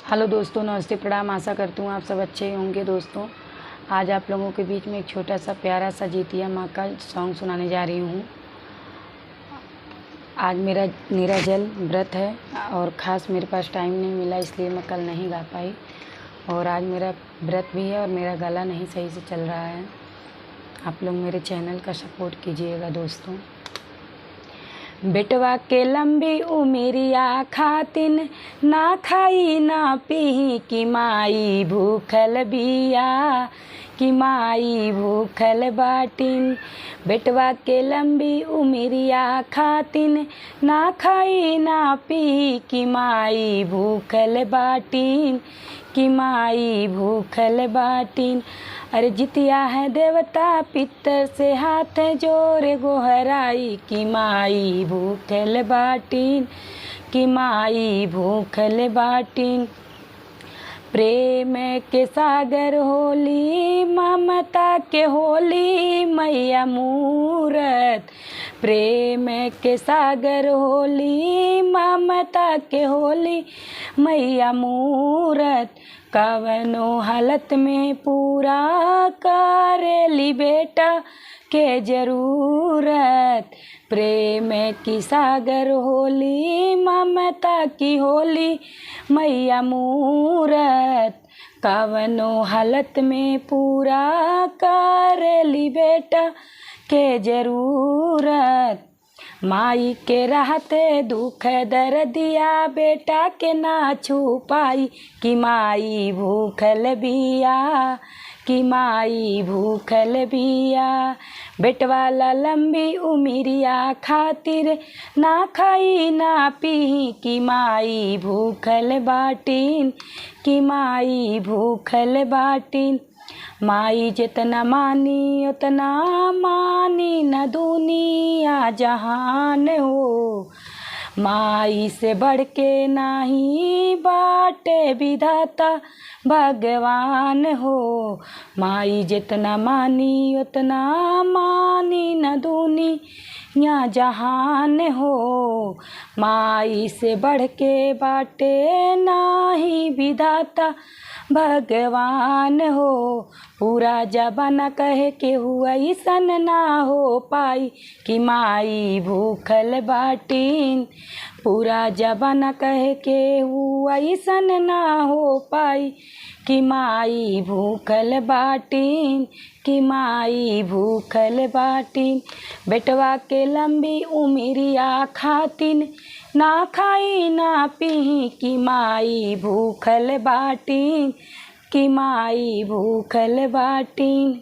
Hello दोस्तों, नमस्ते, प्रणाम। आशा करती हूँ आप सब अच्छे होंगे। दोस्तों, आज आप लोगों के बीच में एक छोटा सा प्यारा सा जीतिया माँ का सॉन्ग सुनाने जा रही हूँ। आज मेरा निराजल व्रत है और ख़ास मेरे पास टाइम नहीं मिला, इसलिए मैं कल नहीं गा पाई। और आज मेरा व्रत भी है और मेरा गला नहीं सही से चल रहा है। आप लोग मेरे चैनल का सपोर्ट कीजिएगा दोस्तों। बेटवा के लंबी उमिरिया खातिन ना खाई ना पी कि माई भूखल बिया, कि माई भूखल बाटिन। बेटवा के लंबी उमिरिया खातिन ना खाई ना पी कि माई भूखल बाटिन, कि माई भूखल बाटिन। अरे जितिया है देवता पितर से हाथ जोरे गोहराई कि माई भूखल बाटिन, कि माई भूखल बाटिन। प्रेम के सागर होली ममता के होली मैया मूरत। प्रेम के सागर होली ममता के होली मैया मूरत। कवनो हालत में पूरा करेली बेटा के जरूरत। प्रेम की सागर होली ममता की होली मैया मूरत। कवनो हालत में पूरा करेली बेटा के जरूरत। माई के रहते दुख दर्दिया बेटा के ना छुपाई कि माई भूखल बिया, कि माई भूखल बिया। बेटवाला लंबी उमिरिया खातिर ना खाई ना पी कि माई भूखल बाटिन, कि माई भूखल बाटिन। माई जितना मानी उतना मानी न दुनिया जहान हो। माई से बढ़ के नाही बाटे विधाता भगवान हो। माई जितना मानी उतना मानी न दुनिया जहान हो। माई से बढ़ के बाटे नाही विधाता भगवान हो। पूरा जमाना कहे के हुआ ऐसन ना हो पाई कि माई भूखल बाटिन। पूरा जमाना कहे के हुआ ऐसन ना हो पाई कि माई भूखल बाटिन, कि माई भूखल बाटिन। बेटवा के लंबी उमिरिया खातिन ना खाई ना पी कि माई भूखल बाटिन, कि माई भूखल बाटिन।